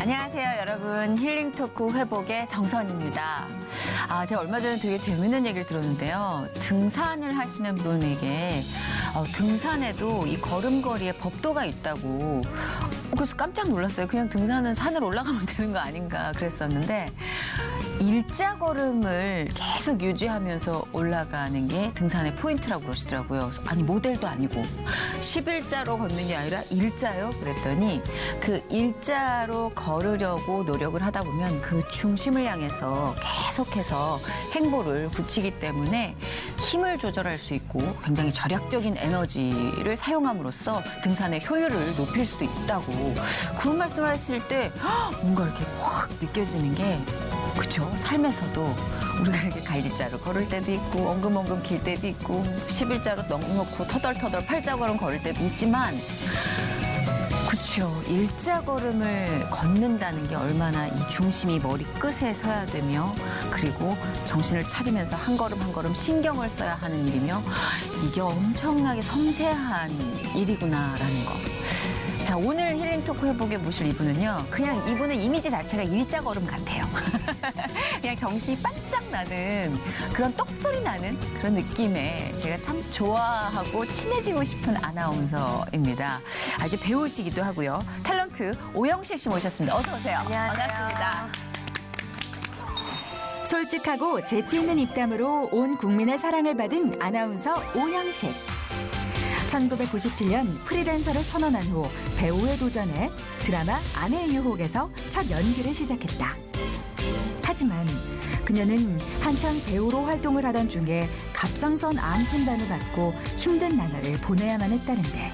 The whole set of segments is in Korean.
안녕하세요, 여러분. 힐링 토크 회복의 정선입니다. 제가 얼마 전에 되게 재밌는 얘기를 들었는데요. 등산을 하시는 분에게 등산에도 이 걸음걸이에 법도가 있다고. 그래서 깜짝 놀랐어요. 그냥 등산은 산을 올라가면 되는 거 아닌가 그랬었는데 일자 걸음을 계속 유지하면서 올라가는 게 등산의 포인트라고 그러시더라고요. 아니, 모델도 아니고 11자로 걷는 게 아니라 일자요? 그랬더니 그 일자로 걸으려고 노력을 하다 보면 그 중심을 향해서 계속해서 행보를 붙이기 때문에 힘을 조절할 수 있고 굉장히 절약적인 에너지를 사용함으로써 등산의 효율을 높일 수도 있다고 그런 말씀을 하실 때 뭔가 이렇게 확 느껴지는 게 그렇죠. 삶에서도 우리가 이렇게 갈리자로 걸을 때도 있고 엉금엉금 길 때도 있고 11자로 넉넉고 터덜터덜 팔자걸음 걸을 때도 있지만 그렇죠. 일자 걸음을 걷는다는 게 얼마나 이 중심이 머리 끝에 서야 되며 그리고 정신을 차리면서 한 걸음 한 걸음 신경을 써야 하는 일이며 이게 엄청나게 섬세한 일이구나라는 거. 자, 오늘 힐링 토크 회복에 모실 이분은요. 그냥 이분의 이미지 자체가 일자 걸음 같아요. 그냥 정신이 반짝 나는 그런 떡소리 나는 그런 느낌에 제가 참 좋아하고 친해지고 싶은 아나운서입니다. 이제 배우시기도 하고요. 탤런트 오영실 씨 모셨습니다. 어서 오세요. 안녕하세요. 반갑습니다. 솔직하고 재치 있는 입담으로 온 국민의 사랑을 받은 아나운서 오영실. 1997년 프리랜서를 선언한 후 배우에 도전해 드라마 아내의 유혹에서 첫 연기를 시작했다. 하지만 그녀는 한창 배우로 활동을 하던 중에 갑상선 암 진단을 받고 힘든 나날을 보내야만 했다는데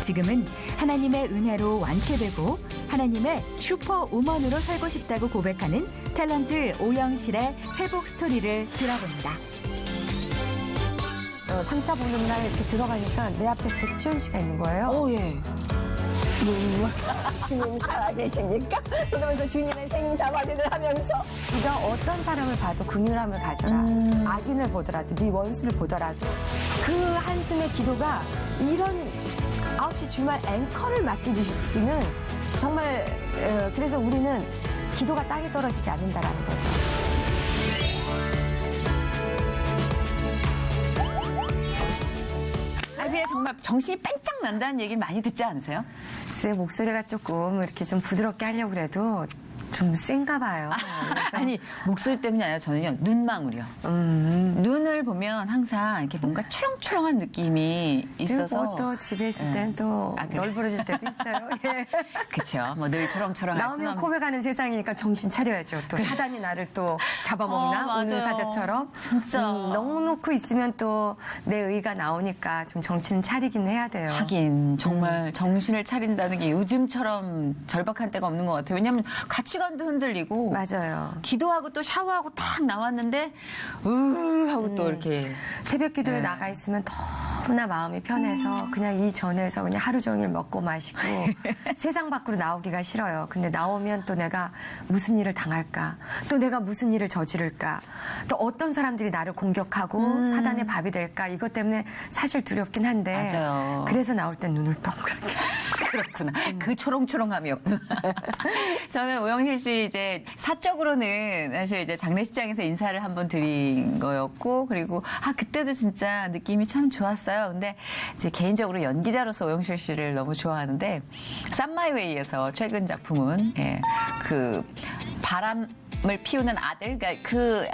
지금은 하나님의 은혜로 완쾌되고 하나님의 슈퍼우먼으로 살고 싶다고 고백하는 탤런트 오영실의 회복 스토리를 들어봅니다. 3차 보는 날 이렇게 들어가니까 내 앞에 백지훈 씨가 있는 거예요. 예. 주님 살아계십니까? 그러면서 주님의 생사과대를 하면서 네가 어떤 사람을 봐도 긍휼함을 가져라. 악인을 보더라도 네 원수를 보더라도 그 한숨의 기도가 이런 9시 주말 앵커를 맡기지는 정말 그래서 우리는 기도가 땅에 떨어지지 않는다라는 거죠. 그게 정말 정신이 반짝 난다는 얘기는 많이 듣지 않으세요? 글쎄 목소리가 조금 이렇게 좀 부드럽게 하려고 그래도 좀 센가 봐요. 아니, 목소리 때문이 아니라 저는요, 눈망울이요. 눈을 보면 항상 이렇게 뭔가 초롱초롱한 느낌이 있어서. 또 집에 있을 땐 또 그래. 널브러질 때도 있어요. 예. 그쵸. 뭐 늘 초롱초롱할 수는 나오면 코에 가는 세상이니까 정신 차려야죠. 또 사단이 나를 또 잡아먹나? 맞아요. 오늘 사자처럼. 진짜. 너무 놓고 있으면 또 내 의가 나오니까 좀 정신을 차리긴 해야 돼요. 하긴 정말 정신을 차린다는 게 요즘처럼 절박한 때가 없는 것 같아요. 왜냐하면 가치관도 흔들리고 맞아요. 기도하고 또 샤워하고 탁 나왔는데 하고 또 이렇게 새벽 기도에 네. 나가 있으면 너무나 마음이 편해서 그냥 이 전에서 그냥 하루 종일 먹고 마시고 세상 밖으로 나오기가 싫어요. 근데 나오면 또 내가 무슨 일을 당할까? 또 내가 무슨 일을 저지를까? 또 어떤 사람들이 나를 공격하고 사단의 밥이 될까? 이것 때문에 사실 두렵긴 한데 맞아요. 그래서 나올 땐 눈을 동그랗게 그렇구나. 그 초롱초롱함이었구나. 저는 오영실 씨 이제 사적으로는 사실 이제 장례식장에서 인사를 한번 드린 거였고, 그리고 그때도 진짜 느낌이 참 좋았어요. 근데 이제 개인적으로 연기자로서 오영실 씨를 너무 좋아하는데, 쌈마이웨이에서 최근 작품은 그 바람을 피우는 아들, 그러니까 그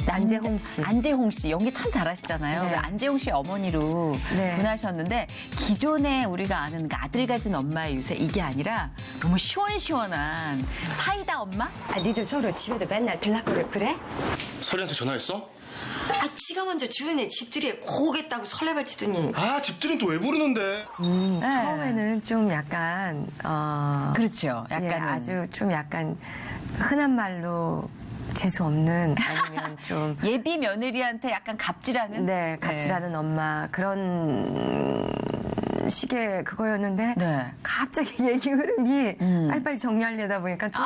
안재홍 씨 연기 참 잘하시잖아요. 네. 안재홍 씨 어머니로 네. 분하셨는데 기존에 우리가 아는 그 아들 가진 엄마의 유세 이게 아니라 너무 시원시원한 사이다 엄마? 니들 서로 집에도 맨날 들락거려 그래? 설이한테 전화했어? 지가 먼저 주은이 집들이에 꼭 오겠다고 설레발치더니 집들이는 또 왜 부르는데? 처음에는 좀 약간 그렇죠. 예, 약간은 아주 좀 약간 흔한 말로 재수 없는 아니면 좀 예비 며느리한테 약간 갑질하는 네, 갑질하는 엄마 그런 식의 그거였는데 네. 갑자기 얘기 흐름이 빨리빨리 정리하려다 보니까 또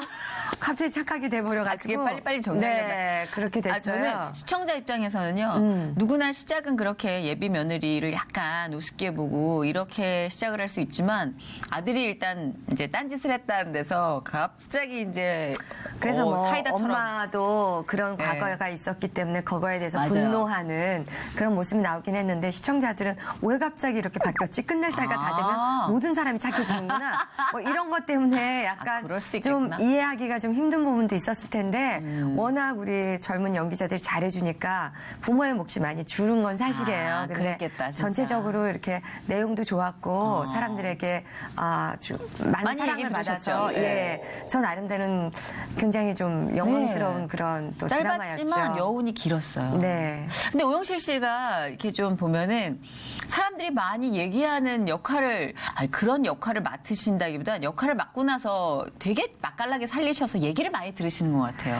갑자기 착하게 돼버려가지고 그게 빨리빨리 정리하려다. 네, 그렇게 됐어요. 저는 시청자 입장에서는요. 누구나 시작은 그렇게 예비 며느리를 약간 우습게 보고 이렇게 시작을 할 수 있지만 아들이 일단 이제 딴짓을 했다는 데서 갑자기 이제 그래서 뭐 사이다처럼 엄마도 그런 네. 과거가 있었기 때문에 그거에 대해서 맞아요. 분노하는 그런 모습이 나오긴 했는데 시청자들은 왜 갑자기 이렇게 바뀌었지? 끝낼 때가 다 되면 모든 사람이 착해지는구나. 뭐 이런 것 때문에 약간 그럴 수도 좀 있겠구나. 이해하기가 좀 힘든 부분도 있었을 텐데 워낙 우리 젊은 연기자들이 잘해주니까 부모의 몫이 많이 줄은 건 사실이에요. 아, 근데 그랬겠다, 진짜. 전체적으로 이렇게 내용도 좋았고 사람들에게 아주 많은 많이 사랑을 얘기 들으셨죠? 받았죠. 예. 저 나름대로는 굉장히 좀 영광스러운 네. 그런 또 드라마였죠. 짧았지만 여운이 길었어요. 네. 근데 오영실 씨가 이렇게 좀 보면은 사람들이 많이 얘기하는 역할을 그런 역할을 맡으신다기보다 역할을 맡고 나서 되게 맛깔나게 살리셔서 얘기를 많이 들으시는 것 같아요.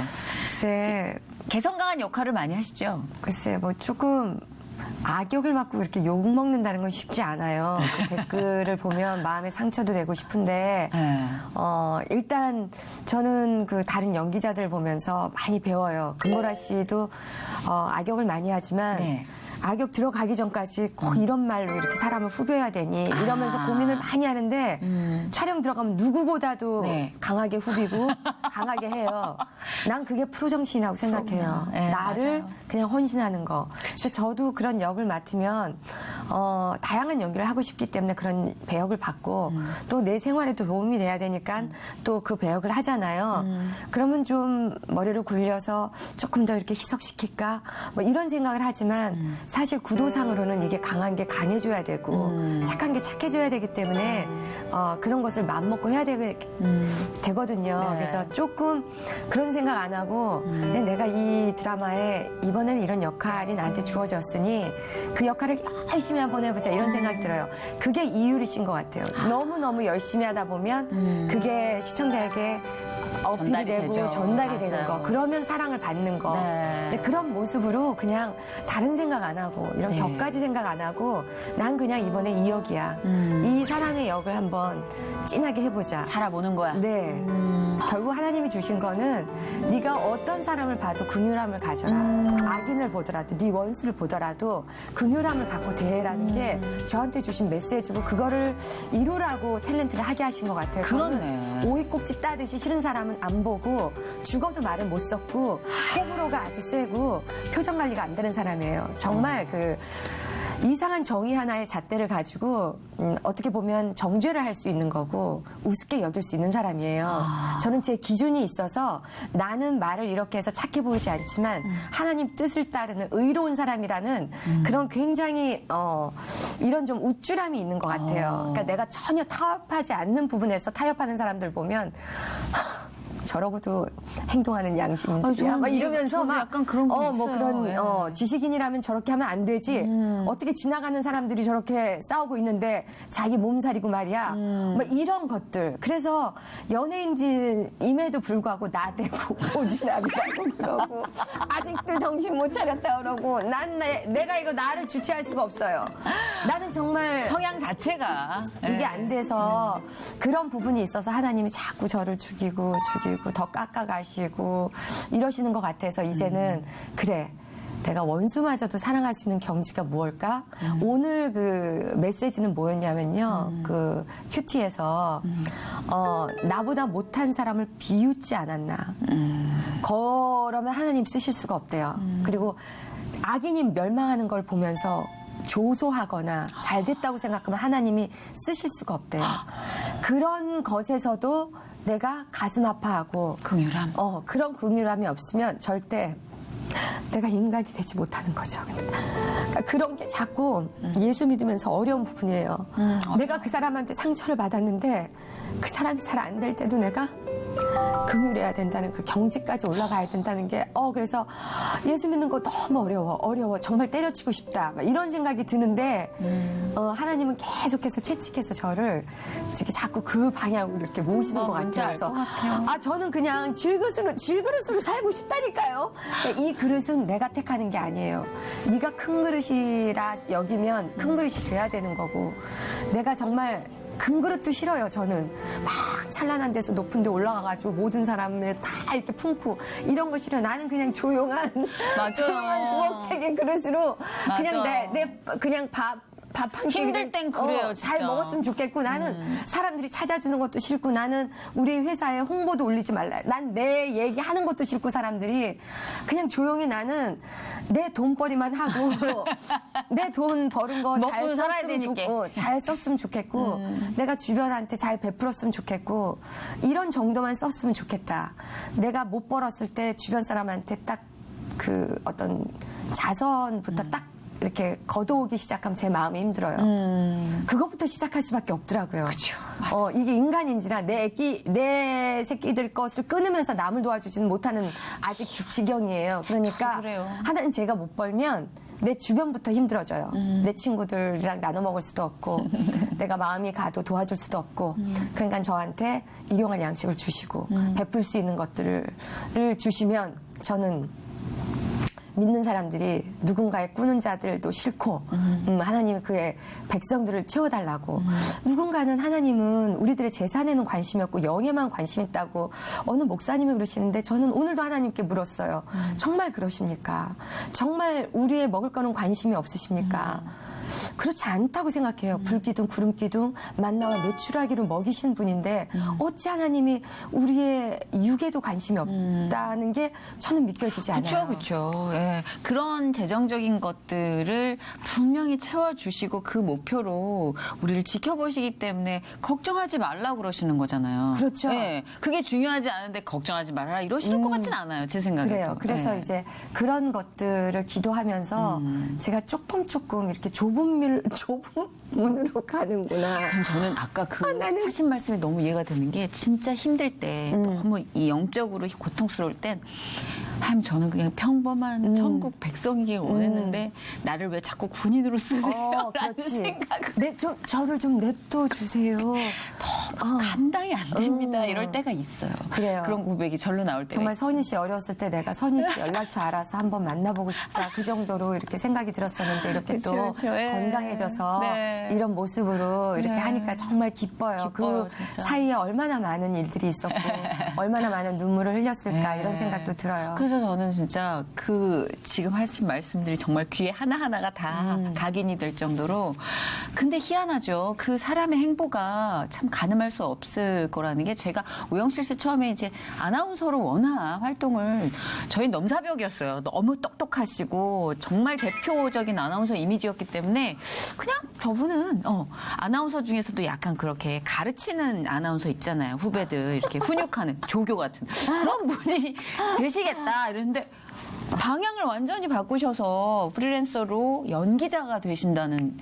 개성 강한 역할을 많이 하시죠? 글쎄, 뭐 조금 악역을 맡고 이렇게 욕 먹는다는 건 쉽지 않아요. 그 댓글을 보면 마음에 상처도 되고 싶은데, 네. 일단 저는 그 다른 연기자들 보면서 많이 배워요. 금보라 씨도 악역을 많이 하지만, 네. 악역 들어가기 전까지 꼭 이런 말로 이렇게 사람을 후벼야 되니 이러면서 고민을 많이 하는데 촬영 들어가면 누구보다도 네. 강하게 후비고 강하게 해요. 난 그게 프로 정신이라고 생각해요. 네, 나를 맞아요. 그냥 헌신하는 거. 그래서 저도 그런 역을 맡으면 다양한 연기를 하고 싶기 때문에 그런 배역을 받고 또 내 생활에도 도움이 돼야 되니까 또 그 배역을 하잖아요. 그러면 좀 머리를 굴려서 조금 더 이렇게 희석시킬까? 뭐 이런 생각을 하지만 사실 구도상으로는 이게 강한 게 강해져야 되고 착한 게 착해져야 되기 때문에 그런 것을 맘먹고 해야 되거든요. 네. 그래서 조금 그런 생각 안 하고 그냥 내가 이 드라마에 이번에는 이런 역할이 나한테 주어졌으니 그 역할을 열심히 한번 해보자 이런 생각이 들어요. 그게 이유리신 것 같아요. 너무너무 열심히 하다 보면 그게 시청자에게 어필이 전달이 되고 되죠. 전달이 되는 맞아요. 거. 그러면 사랑을 받는 거. 네. 근데 그런 모습으로 그냥 다른 생각 안 하고 이런 네. 격까지 생각 안 하고 난 그냥 이번에 이 역이야. 이 사람의 역을 한번 진하게 해보자. 살아보는 거야. 네. 결국 하나님이 주신 거는 네가 어떤 사람을 봐도 긍휼함을 가져라. 악인을 보더라도 네 원수를 보더라도 긍휼함을 갖고 대해라는 게 저한테 주신 메시지고 그거를 이루라고 탤런트를 하게 하신 것 같아요. 그렇네. 저는 오이꼭지 따듯이 싫은 사람은 안 보고 죽어도 말을 못 섞고 호불호가 아주 세고 표정 관리가 안 되는 사람이에요. 정말 그 이상한 정의 하나의 잣대를 가지고 어떻게 보면 정죄를 할 수 있는 거고 우습게 여길 수 있는 사람이에요. 저는 제 기준이 있어서 나는 말을 이렇게 해서 착해 보이지 않지만 하나님 뜻을 따르는 의로운 사람이라는 그런 굉장히 이런 좀 우쭐함이 있는 것 같아요. 그러니까 내가 전혀 타협하지 않는 부분에서 타협하는 사람들 보면 저러고도 행동하는 양심들이야. 저는 막 이러면서 저도 막 약간 그런 게 뭐 있어요. 그런 예. 지식인이라면 저렇게 하면 안 되지. 어떻게 지나가는 사람들이 저렇게 싸우고 있는데 자기 몸살이고 말이야. 뭐 이런 것들. 그래서 연예인임에도 불구하고 나대고 오지랖이라고 그러고 아직도 정신 못 차렸다 그러고 난 내가 이거 나를 주체할 수가 없어요. 나는 정말 성향 자체가 이게 예. 안 돼서 그런 부분이 있어서 하나님이 자꾸 저를 죽이고 더 깎아가시고 이러시는 것 같아서 이제는 그래 내가 원수마저도 사랑할 수 있는 경지가 무엇일까? 오늘 그 메시지는 뭐였냐면요. 그 큐티에서 나보다 못한 사람을 비웃지 않았나. 그러면 하나님 쓰실 수가 없대요. 그리고 악인이 멸망하는 걸 보면서 조소하거나 잘 됐다고 생각하면 하나님이 쓰실 수가 없대요. 그런 것에서도 내가 가슴 아파하고 긍휼함. 그런 긍휼함이 없으면 절대 내가 인간이 되지 못하는 거죠. 그러니까 그런 게 자꾸 예수 믿으면서 어려운 부분이에요. 내가 그 사람한테 상처를 받았는데 그 사람이 잘 안 될 때도 내가 긍휼해야 된다는 그 경지까지 올라가야 된다는 게 그래서 예수 믿는 거 너무 어려워 정말 때려치고 싶다 막 이런 생각이 드는데 하나님은 계속해서 채찍해서 저를 이렇게 자꾸 그 방향으로 이렇게 모시는 것 뭔지 같아요. 알 것 같아요. 저는 그냥 질그릇으로 살고 싶다니까요. 이 그릇은 그건 내가 택하는 게 아니에요. 네가 큰 그릇이라 여기면 큰 그릇이 돼야 되는 거고 내가 정말 큰 그릇도 싫어요. 저는 막 찬란한 데서 높은 데 올라가가지고 모든 사람을 다 이렇게 품고 이런 거 싫어요. 나는 그냥 조용한 조용한 부엌택의 그릇으로 그냥 내 그냥 밥 한 끼 힘들 땐 그래요, 잘 진짜. 먹었으면 좋겠고 나는 사람들이 찾아주는 것도 싫고 나는 우리 회사에 홍보도 올리지 말라. 난 내 얘기하는 것도 싫고 사람들이 그냥 조용히 나는 내 돈벌이만 하고 내 돈 버는 거 잘 먹고 살아야 썼으면 되니까. 좋고 잘 썼으면 좋겠고 내가 주변한테 잘 베풀었으면 좋겠고 이런 정도만 썼으면 좋겠다. 내가 못 벌었을 때 주변 사람한테 딱 그 어떤 자선부터 딱 이렇게 걷어오기 시작하면 제 마음이 힘들어요. 그것부터 시작할 수밖에 없더라고요. 그쵸. 이게 인간인지라 내 새끼들 것을 끊으면서 남을 도와주지는 못하는 아직 지경이에요. 그러니까 그래요. 하나는 제가 못 벌면 내 주변부터 힘들어져요. 내 친구들이랑 나눠 먹을 수도 없고 내가 마음이 가도 도와줄 수도 없고 그러니까 저한테 일용할 양식을 주시고 베풀 수 있는 것들을 주시면 저는 믿는 사람들이 누군가의 꾸는 자들도 싫고 하나님이 그의 백성들을 채워달라고 누군가는 하나님은 우리들의 재산에는 관심이 없고 영에만 관심 있다고 어느 목사님이 그러시는데 저는 오늘도 하나님께 물었어요. 정말 그러십니까? 정말 우리의 먹을 거는 관심이 없으십니까? 그렇지 않다고 생각해요. 불기둥 구름기둥 만나와 메추라기로 먹이신 분인데 어찌 하나님이 우리의 육에도 관심이 없다는 게 저는 믿겨지지 않아요. 그렇죠. 예. 그런 재정적인 것들을 분명히 채워주시고 그 목표로 우리를 지켜보시기 때문에 걱정하지 말라고 그러시는 거잖아요. 그렇죠. 예. 그게 중요하지 않은데 걱정하지 말아라 이러실 것 같진 않아요. 제 생각에도. 그래요. 그래서 예. 이제 그런 것들을 기도하면서 제가 조금 이렇게 좁은 문으로 가는구나. 그럼 저는 아까 그 나는- 하신 말씀이 너무 이해가 되는 게 진짜 힘들 때 너무 이 영적으로 고통스러울 땐 하면 저는 그냥 평범한 천국 백성이길 원했는데 나를 왜 자꾸 군인으로 쓰세요? 라는 그렇지. 생각을 저를 좀 냅둬 주세요. 감당이 안 됩니다. 이럴 때가 있어요. 그래요. 그런 고백이 절로 나올 때가 정말 있어요. 선희 씨 어렸을 때 내가 선희 씨 연락처 알아서 한번 만나보고 싶다. 그 정도로 이렇게 생각이 들었었는데 이렇게 그쵸, 또 그쵸. 예. 건강해져서 네. 이런 모습으로 이렇게 네. 하니까 정말 기뻐요. 기뻐요, 그 진짜. 사이에 얼마나 많은 일들이 있었고 얼마나 많은 눈물을 흘렸을까 네. 이런 생각도 들어요. 그래서 저는 진짜 그 지금 하신 말씀들이 정말 귀에 하나하나가 다 각인이 될 정도로 근데 희한하죠. 그 사람의 행보가 참 가늠할 수 없을 거라는 게 제가 오영실 씨 처음에 이제 아나운서로 워낙 활동을 저희 넘사벽이었어요. 너무 똑똑하시고 정말 대표적인 아나운서 이미지였기 때문에 그냥 저분은 아나운서 중에서도 약간 그렇게 가르치는 아나운서 있잖아요. 후배들 이렇게 훈육하는 조교 같은 그런 분이 되시겠다 이랬는데 방향을 완전히 바꾸셔서 프리랜서로 연기자가 되신다는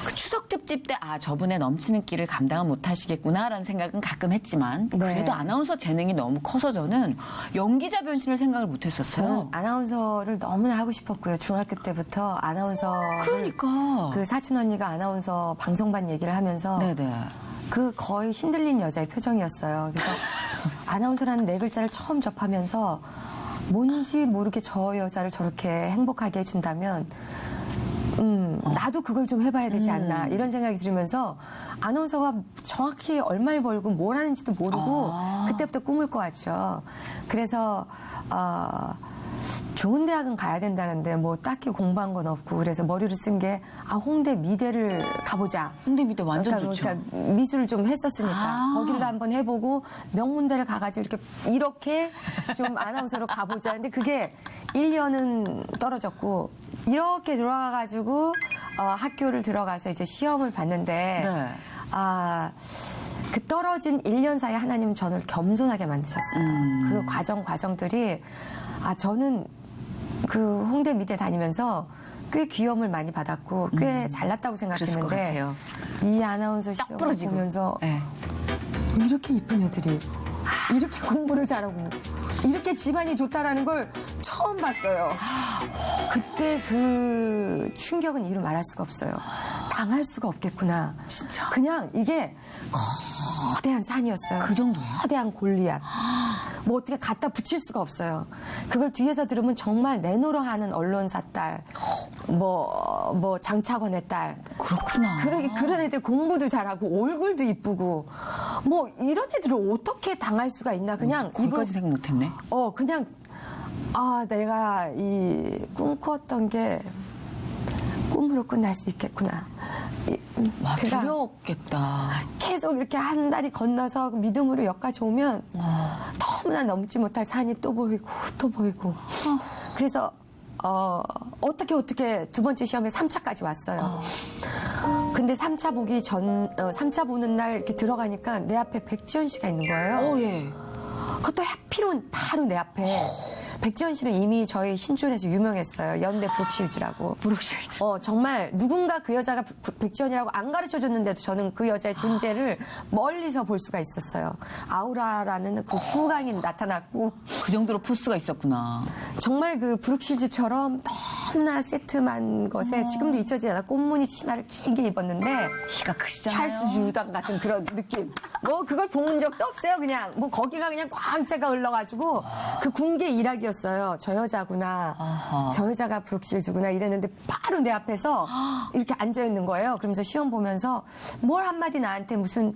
그 추석 특집 때 저분의 넘치는 끼를 감당을 못 하시겠구나라는 생각은 가끔 했지만 네. 그래도 아나운서 재능이 너무 커서 저는 연기자 변신을 생각을 못 했었어요. 저는 아나운서를 너무나 하고 싶었고요. 중학교 때부터 아나운서를 그러니까. 그 사촌 언니가 아나운서 방송반 얘기를 하면서 네네. 그 거의 신들린 여자의 표정이었어요. 그래서 아나운서라는 네 글자를 처음 접하면서 뭔지 모르게 저 여자를 저렇게 행복하게 해준다면 나도 그걸 좀 해봐야 되지 않나 이런 생각이 들으면서 아나운서가 정확히 얼마를 벌고 뭘 하는지도 모르고 그때부터 꿈을 꿔왔죠. 그래서 좋은 대학은 가야 된다는데 뭐 딱히 공부한 건 없고 그래서 머리를 쓴 게 홍대 미대를 가보자. 홍대 미대 완전 좋죠. 그러니까 미술을 좀 했었으니까 거기를 한번 해보고 명문대를 가가지고 이렇게 좀 아나운서로 가보자. 근데 그게 1년은 떨어졌고 이렇게 들어가가지고 학교를 들어가서 이제 시험을 봤는데 네. 그 떨어진 1년 사이에 하나님은 저를 겸손하게 만드셨어요. 그 과정들이 저는 그 홍대 미대 다니면서 꽤 귀여움을 많이 받았고 꽤 잘났다고 그랬을 것 생각했는데 같아요. 이 아나운서 딱 시험을 부러지고. 보면서 네. 이렇게 이쁜 애들이 이렇게 공부를 잘하고 이렇게 집안이 좋다라는 걸 처음 봤어요. 그때 그 충격은 이루 말할 수가 없어요. 당할 수가 없겠구나. 진짜. 그냥 이게 거대한 산이었어요. 그 정도예요? 거대한 골리앗. 뭐 어떻게 갖다 붙일 수가 없어요. 그걸 뒤에서 들으면 정말 내노라하는 언론사 딸, 뭐 장차관의 딸. 그렇구나. 그런 애들 공부도 잘하고 얼굴도 이쁘고 뭐 이런 애들을 어떻게 당할 수가 있나. 그냥 거기까지 생각 못했네. 그냥 내가 이 꿈꾸었던 게 꿈으로 끝날 수 있겠구나. 와, 그러니까 두려웠겠다. 계속 이렇게 한 달이 건너서 믿음으로 여기까지 오면 너무나 넘지 못할 산이 또 보이고 또 보이고. 그래서 어떻게 두 번째 시험에 3차까지 왔어요. 근데 3차 보기 3차 보는 날 이렇게 들어가니까 내 앞에 백지연 씨가 있는 거예요. 예. 그것도 하필은 바로 내 앞에. 백지연 씨는 이미 저희 신촌에서 유명했어요. 연대 브룩실즈라고. 브룩실즈. 정말 누군가 그 여자가 백지연이라고 안 가르쳐줬는데도 저는 그 여자의 존재를 멀리서 볼 수가 있었어요. 아우라라는 그 후광이 나타났고 그 정도로 포스가 있었구나. 정말 그 브룩실즈처럼 너무나 세트만 것에 지금도 잊혀지지 않아 꽃무늬 치마를 길게 입었는데 키가 크시잖아요. 찰스 주당 같은 그런 느낌. 뭐 그걸 본 적도 없어요. 그냥 뭐 거기가 그냥 광채가 흘러가지고 그 군계 일학이었어요. 저 여자구나. 아하. 저 여자가 브룩실즈구나 이랬는데 바로 내 앞에서 이렇게 앉아 있는 거예요. 그러면서 시험 보면서 뭘 한마디 나한테 무슨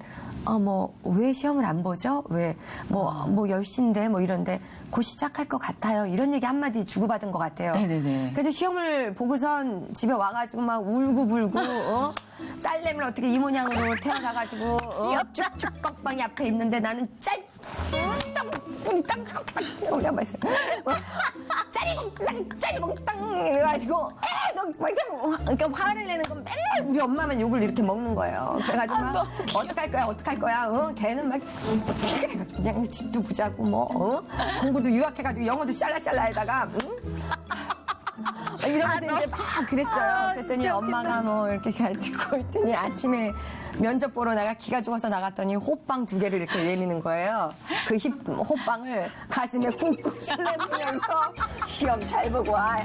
왜 시험을 안 보죠? 왜 뭐 10시인데 뭐 이런데 곧 시작할 것 같아요. 이런 얘기 한마디 주고받은 것 같아요. 네네네. 그래서 시험을 보고선 집에 와가지고 막 울고불고 딸내미를 어떻게 이 모양으로 태어나가지고 쭉쭉 빵빵이 앞에 있는데 나는 뿌리 땅 내가 말씀 짜리봉땅 이래가지고 계속 그러니까 화를 내는 건 맨날 우리 엄마만 욕을 이렇게 먹는 거예요. 그래가지고 막 어떡할 거야 걔는 막 그래가지고 그냥 집도 부자고 공부도 유학해가지고 영어도 샬라샬라에다가 이러면서 이제 막 그랬어요. 그랬더니 엄마가 이렇게 잘 듣고 있더니 아침에 면접 보러 내가 기가 죽어서 나갔더니 호빵 2개를 이렇게 내미는 거예요. 그 호빵을 가슴에 꾹꾹 찔러주면서 시험 잘 보고 와.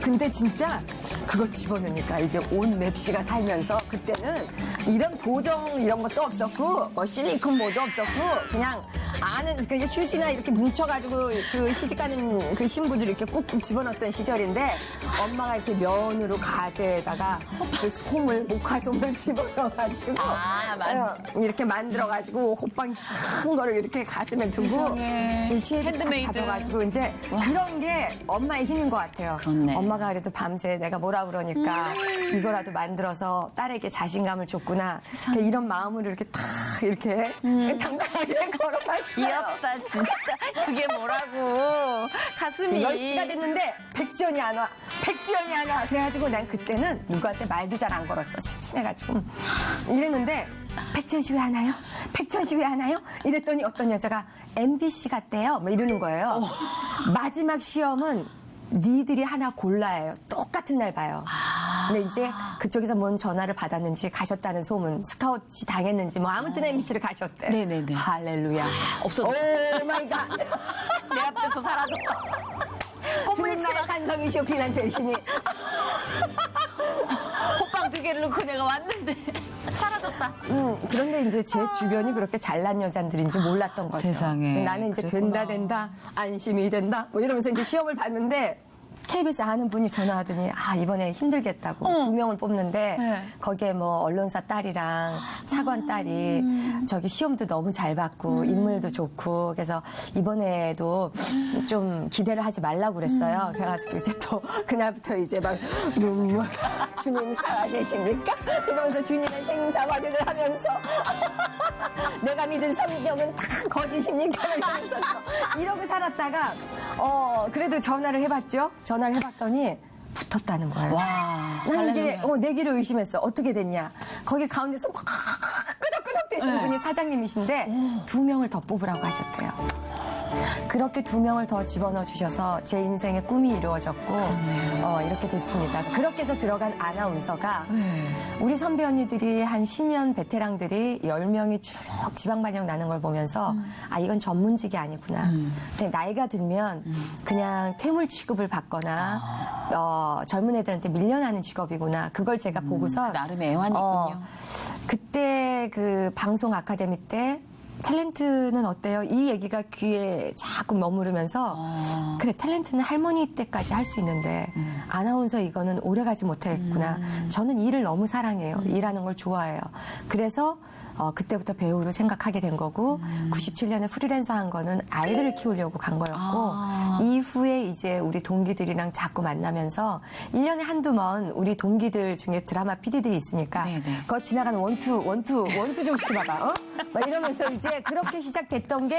근데 진짜 그거 집어넣으니까 이게 온 맵시가 살면서 그때는 이런 보정 이런 것도 없었고 뭐 실리콘모도 없었고 그냥 그냥 휴지나 이렇게 뭉쳐가지고 그 시집가는 그 신부들이 이렇게 꾹꾹 집어넣었던 시절인데 엄마가 이렇게 면으로 가재에다가 그 목화솜을 집어넣어가지고 이렇게 만들어가지고 호빵 큰 거를 이렇게 가슴에 두고 이 쉐입을 딱 핸드메이드. 잡아가지고 이제 그런 게 엄마의 힘인 것 같아요. 그렇네. 엄마가 그래도 밤새 내가 뭐라 그러니까 이거라도 만들어서 딸에게 자신감을 줬구나. 이런 마음으로 이렇게 탁 이렇게 당당하게 걸어갔어요. 귀엽다 진짜. 그게 뭐라고. 가슴이. 10시가 됐는데 백지연이 안 와. 그래가지고 난 그때는 누구한테 말도 잘 안 걸었어. 새침해가지고. 이랬는데 백지연 씨 왜 안 와요? 이랬더니 어떤 여자가 MBC 갔대요. 뭐 이러는 거예요. 마지막 시험은 니들이 하나 골라요. 똑같은 날 봐요. 근데 이제 그쪽에서 뭔 전화를 받았는지 가셨다는 소문, 스카우트 당했는지 뭐 아무튼 MBC를 가셨대. 네네네. 할렐루야. 없어졌다. 오 마이 갓. 내 앞에서 사라졌다. 주님의 간성이시오 피난처의 신이. 호빵 2개를 넣고 내가 왔는데 사라졌다. 그런데 이제 제 주변이 그렇게 잘난 여자들인 줄 몰랐던 거죠. 세상에. 나는 이제 그랬구나. 된다, 안심이 된다, 뭐 이러면서 이제 시험을 봤는데 KBS 아는 분이 전화하더니 이번에 힘들겠다고 2명을 뽑는데 네. 거기에 뭐 언론사 딸이랑 차관 딸이 저기 시험도 너무 잘 봤고 인물도 좋고 그래서 이번에도 좀 기대를 하지 말라고 그랬어요. 그래가지고 이제 또 그날부터 이제 막 눈물 주님 살아계십니까? 이러면서 주님의 생사화대를 하면서 내가 믿은 성경은 다 거짓입니까? 이러면서 이러고 살았다가 그래도 전화를 해봤죠. 전화를 해봤더니 붙었다는 거예요. 와. 나는 이게 할렐루야. 내기를 의심했어. 어떻게 됐냐. 거기 가운데서 막 끄덕끄덕 되신 분이 사장님이신데 2명을 더 뽑으라고 하셨대요. 그렇게 2명을 더 집어넣어 주셔서 제 인생의 꿈이 이루어졌고 이렇게 됐습니다. 그렇게 해서 들어간 아나운서가 우리 선배 언니들이 한 10년 베테랑들이 10명이 쭉 지방 발령 나는 걸 보면서 이건 전문직이 아니구나. 근데 나이가 들면 그냥 퇴물 취급을 받거나 젊은 애들한테 밀려나는 직업이구나. 그걸 제가 보고서 나름의 애환이 있군요. 그때 그 방송 아카데미 때 탤런트는 어때요? 이 얘기가 귀에 자꾸 머무르면서 그래 탤런트는 할머니 때까지 할 수 있는데 아나운서 이거는 오래가지 못하겠구나. 저는 일을 너무 사랑해요. 일하는 걸 좋아해요. 그래서 그때부터 배우로 생각하게 된 거고 97년에 프리랜서 한 거는 아이들을 키우려고 간 거였고 이후에 이제 우리 동기들이랑 자꾸 만나면서 1년에 한두 번 우리 동기들 중에 드라마 PD들이 있으니까 네네. 그거 지나가는 원투 좀 시켜봐봐. 막 이러면서 이제 그렇게 시작됐던 게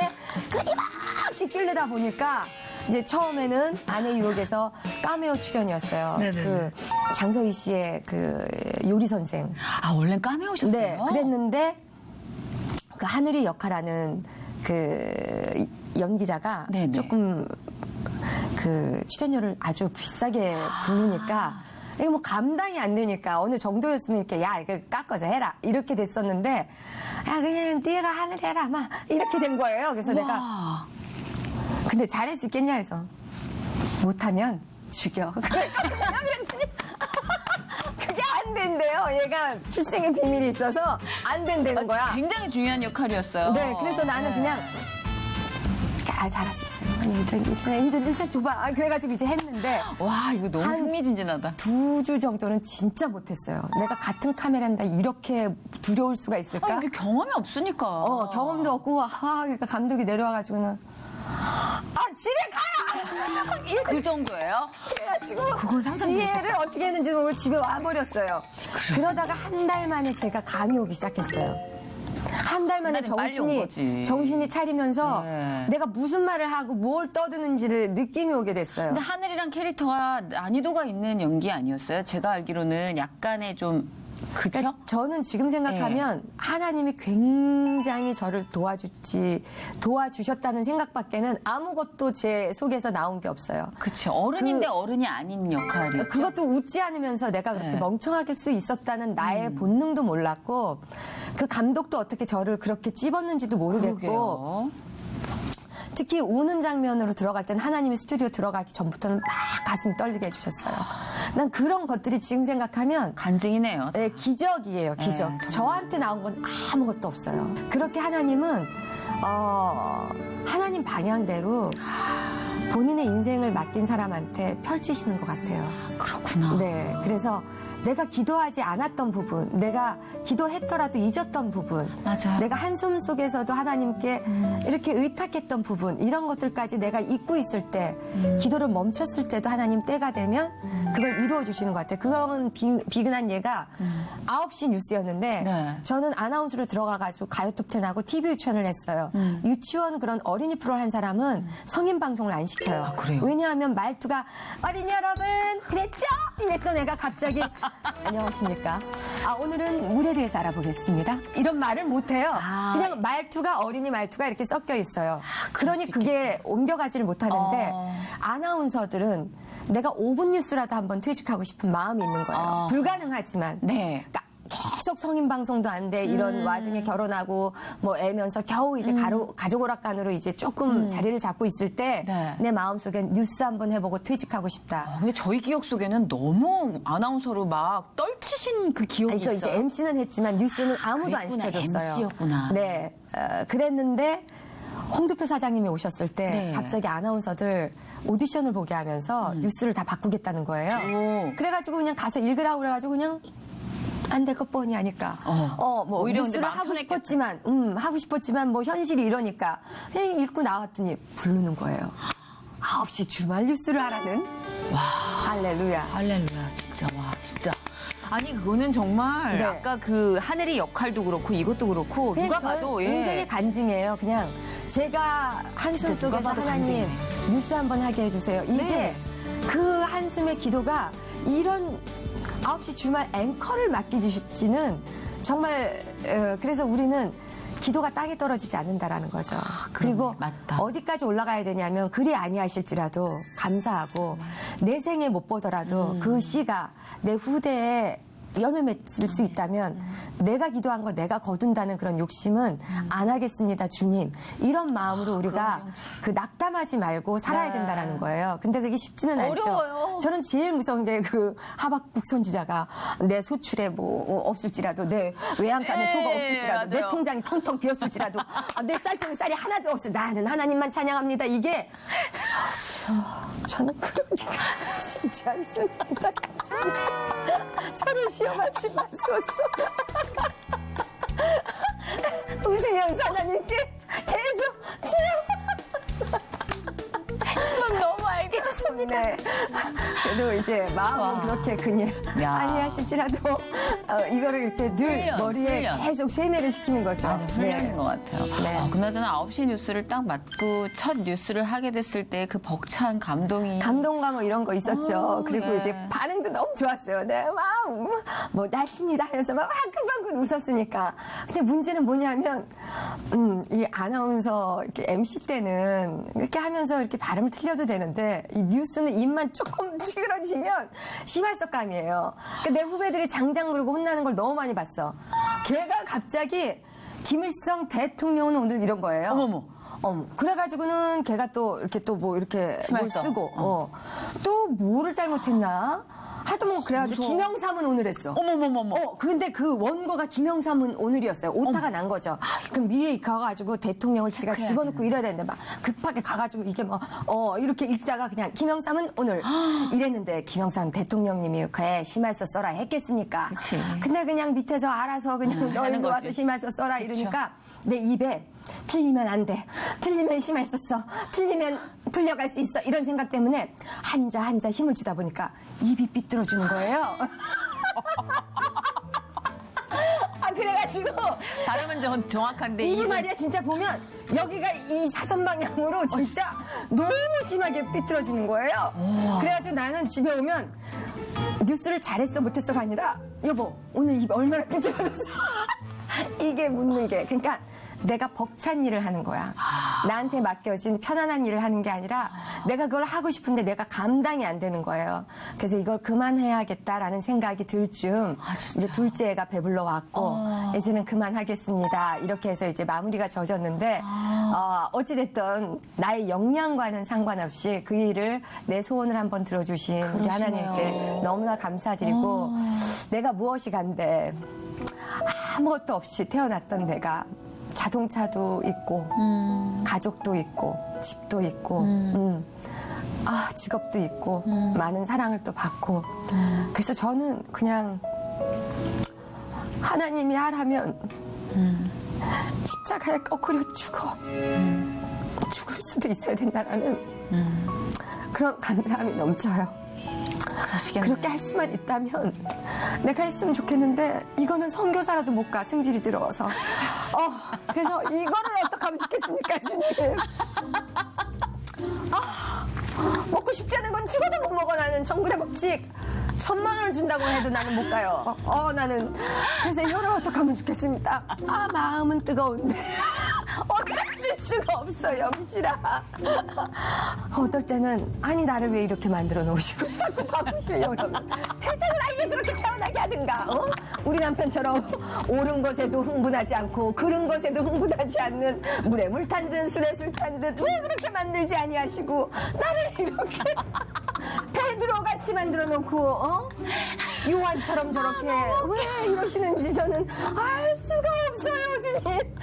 끊임없이 찌르다 보니까 이제 처음에는 아내 유혹에서 카메오 출연이었어요. 네네네. 그 장서희 씨의 그 요리 선생. 아, 원래 까매오셨어요? 네, 그랬는데 그 하늘이 역할하는 그 연기자가 네네. 조금 그 출연료를 아주 비싸게 부르니까 이게 뭐 감당이 안 되니까 어느 정도였으면 이렇게 야 이거 깎아서 해라 이렇게 됐었는데 야 그냥 네가 하늘 해라 막 이렇게 된 거예요. 그래서 내가 와. 근데 잘할 수 있겠냐 해서 못하면 죽여. 그랬더니 그게 안 된대요. 얘가 출생의 비밀이 있어서 안 된다는 거야. 굉장히 중요한 역할이었어요. 네, 그래서 나는 그냥 잘할 수 있어요. 아니, 일단 줘봐. 그래가지고 이제 했는데 와, 이거 너무 한 흥미진진하다. 2주 정도는 진짜 못했어요. 내가 같은 카메라인데 이렇게 두려울 수가 있을까? 아, 이게 경험이 없으니까. 경험도 없고, 그러니까 감독이 내려와가지고는 집에 가라! 그 정도예요? 그래가지고 그건 상상 못했다. 지혜를 어떻게 했는지 모르고 집에 와버렸어요. 그러다가 한 달 만에 제가 감이 오기 시작했어요. 한 달 만에 달이 빨리 온 거지. 정신이 차리면서 네. 내가 무슨 말을 하고 뭘 떠드는지를 느낌이 오게 됐어요. 근데 하늘이랑 캐릭터가 난이도가 있는 연기 아니었어요? 제가 알기로는 약간의 좀 그죠? 그러니까 저는 지금 생각하면 하나님이 굉장히 저를 도와주셨다는 생각밖에는 아무것도 제 속에서 나온 게 없어요. 그쵸. 어른인데 어른이 아닌 역할이죠. 그것도 웃지 않으면서 내가 그렇게 네. 멍청할 수 있었다는 나의 본능도 몰랐고 그 감독도 어떻게 저를 그렇게 찝었는지도 모르겠고 그러게요. 특히 우는 장면으로 들어갈 땐 하나님이 스튜디오 들어가기 전부터는 막 가슴이 떨리게 해주셨어요. 난 그런 것들이 지금 생각하면 간증이네요. 네, 기적이에요, 기적. 정말. 저한테 나온 건 아무것도 없어요. 그렇게 하나님은 하나님 방향대로 본인의 인생을 맡긴 사람한테 펼치시는 것 같아요. 그렇구나. 네, 그래서 내가 기도하지 않았던 부분, 내가 기도했더라도 잊었던 부분, 맞아요. 내가 한숨 속에서도 하나님께 이렇게 의탁했던 부분, 이런 것들까지 내가 잊고 있을 때, 기도를 멈췄을 때도 하나님 때가 되면 그걸 이루어 주시는 것 같아요. 그건 비근한 예가 9시 뉴스였는데 네. 저는 아나운서로 들어가가지고 가요톱텐하고 TV 유치원을 했어요. 유치원 그런 어린이 프로 한 사람은 성인 방송을 안 시켜요. 아, 그래요? 왜냐하면 말투가 어린이 여러분 그랬죠? 이랬던 애가 갑자기 안녕하십니까? 오늘은 물에 대해서 알아보겠습니다. 이런 말을 못해요. 그냥 말투가 어린이 말투가 이렇게 섞여 있어요. 그러니 그게 옮겨가지를 못하는데 아나운서들은 내가 5분 뉴스라도 한번 퇴직하고 싶은 마음이 있는 거예요. 불가능하지만. 네. 그러니까 계속 성인 방송도 안 돼. 이런 와중에 결혼하고 뭐 애면서 겨우 이제 가족 오락관으로 이제 조금 자리를 잡고 있을 때 내 네. 마음속엔 뉴스 한번 해보고 퇴직하고 싶다. 근데 저희 기억 속에는 너무 아나운서로 막 떨치신 그 기억이 이거 있어요. 이제 MC는 했지만 뉴스는 아무도 안 그랬구나, 시켜줬어요. MC였구나. 네, 그랬는데 홍두표 사장님이 오셨을 때 네. 갑자기 아나운서들 오디션을 보게 하면서 뉴스를 다 바꾸겠다는 거예요. 오. 그래가지고 그냥 가서 읽으라고 그래가지고 그냥 안 될 것 뻔히 하니까. 뭐 오히려 근데 뉴스를 마음 하고 편했겠다. 하고 싶었지만 뭐 현실이 이러니까 그냥 읽고 나왔더니 부르는 거예요. 9시 주말 뉴스를 하라는. 와, 할렐루야. 할렐루야, 진짜. 와, 진짜. 아니, 그거는 정말 네. 아까 그 하늘이 역할도 그렇고 이것도 그렇고 그냥 누가 저 봐도 인생의 간증이에요. 그냥 제가 한숨 진짜 누가 속에서 봐도 하나님 간증이네. 뉴스 한번 하게 해주세요. 이게 네. 그 한숨의 기도가 이런 9시 주말 앵커를 맡기지는 정말 그래서 우리는 기도가 땅에 떨어지지 않는다라는 거죠. 그리고 맞다. 어디까지 올라가야 되냐면 그리 아니하실지라도 감사하고 내 생에 못 보더라도 그 씨가 내 후대에 열매 맺을 수 있다면 내가 기도한 거 내가 거둔다는 그런 욕심은 안 하겠습니다, 주님. 이런 마음으로 우리가 그 낙담하지 말고 살아야 된다라는 거예요. 근데 그게 쉽지는 어려워요. 않죠. 저는 제일 무서운 게 그 하박국 선지자가 내 소출에 뭐 없을지라도 내 외양간에 소가 없을지라도 내 맞아요. 통장이 텅텅 비었을지라도 내 쌀통에 쌀이 하나도 없어. 나는 하나님만 찬양합니다. 이게 저는 그러니까 쉽지 않습니다. 저를 시험하지 마소서. 우승현 사장님께 계속 전 너무 알겠습니다. 네. 그래도 이제 마음은 와. 그렇게 그냥 야. 아니하실지라도 이거를 이렇게 늘 훈련, 머리에 훈련. 계속 세뇌를 시키는 거죠. 맞아, 훈련인 네. 것 같아요. 네. 그나저나 9시 뉴스를 딱 맞고 첫 뉴스를 하게 됐을 때 그 벅찬 감동이. 감동감 뭐 이런 거 있었죠. 그리고 네. 이제 반응도 너무 좋았어요. 네, 뭐 날씬이다 해서 막 화끈화끈 웃었으니까. 근데 문제는 뭐냐면 이 아나운서 이렇게 MC 때는 이렇게 하면서 이렇게 발음을 틀려도 되는데 이 뉴스는 입만 조금 찌그러지면 심할석감이에요. 그러니까 내 후배들이 장장 그러고 혼나는 걸 너무 많이 봤어. 걔가 갑자기 김일성 대통령은 오늘 이런 거예요. 어머머. 그래가지고는 걔가 또 이렇게 또 뭐 이렇게 뭘 심할서. 쓰고 또 뭐를 잘못했나? 하여튼 뭐 그래가지고 무서워. 김영삼은 오늘 했어. 어머머머머. 근데 그 원고가 김영삼은 오늘이었어요. 오타가 난 거죠. 그럼 미래에 가가지고 대통령을 지가 집어넣고 이래야 되는데 막 급하게 가가지고 이게 뭐 이렇게 읽다가 그냥 김영삼은 오늘 이랬는데 김영삼 대통령님이 그래 심할서 써라 했겠습니까? 그치. 근데 그냥 밑에서 알아서 그냥 너 하는 일로 와서 거지. 심할서 써라 이러니까 내 입에 틀리면 안 돼. 틀리면 심할서 써. 틀리면 풀려갈 수 있어. 이런 생각 때문에 한자 한자 힘을 주다 보니까 입이 삐뚤어지는 거예요. 그래가지고 발음은 정확한데 입이 입은 말이야 진짜 보면 여기가 이 사선 방향으로 진짜 너무 심하게 삐뚤어지는 거예요. 그래가지고 나는 집에 오면 뉴스를 잘했어 못했어가 아니라 여보 오늘 입 얼마나 삐뚤어졌어. 이게 묻는 게 그러니까 내가 벅찬 일을 하는 거야. 나한테 맡겨진 편안한 일을 하는 게 아니라 내가 그걸 하고 싶은데 내가 감당이 안 되는 거예요. 그래서 이걸 그만해야겠다라는 생각이 들 즈음 이제 둘째 애가 배불러 왔고 이제는 그만하겠습니다. 이렇게 해서 이제 마무리가 젖었는데 어찌됐든 나의 역량과는 상관없이 그 일을 내 소원을 한번 들어주신 우리 하나님께 너무나 감사드리고 내가 무엇이 간데 아무것도 없이 태어났던 내가 자동차도 있고 가족도 있고 집도 있고 직업도 있고 많은 사랑을 또 받고 그래서 저는 그냥 하나님이 하라면 십자가에 꺾으려 죽을 수도 있어야 된다라는 그런 감사함이 넘쳐요. 그러시겠네요. 그렇게 할 수만 있다면 내가 했으면 좋겠는데 이거는 선교사라도 못 가 승질이 들어서 그래서 이거를 어떻게 하면 좋겠습니까 주님. 먹고 싶지 않은 건 죽어도 못 먹어. 나는 정글의 법칙 1,000만 원을 준다고 해도 나는 못 가요. 나는 그래서 이거를 어떻게 하면 좋겠습니까. 마음은 뜨거운데 어쩔 수가 없어 영실아. 어떨 때는 아니 나를 왜 이렇게 만들어 놓으시고 자꾸 바꾸시려고 그러면 태생을 아예 그렇게 태어나게 하든가. 우리 남편처럼 옳은 것에도 흥분하지 않고 그른 것에도 흥분하지 않는 물에 물 탄 듯 술에 술 탄 듯 왜 그렇게 만들지 아니하시고 나를 이렇게 베드로 같이 만들어 놓고 요한처럼 저렇게 왜 이러시는지 저는 알 수가 없어요 주님.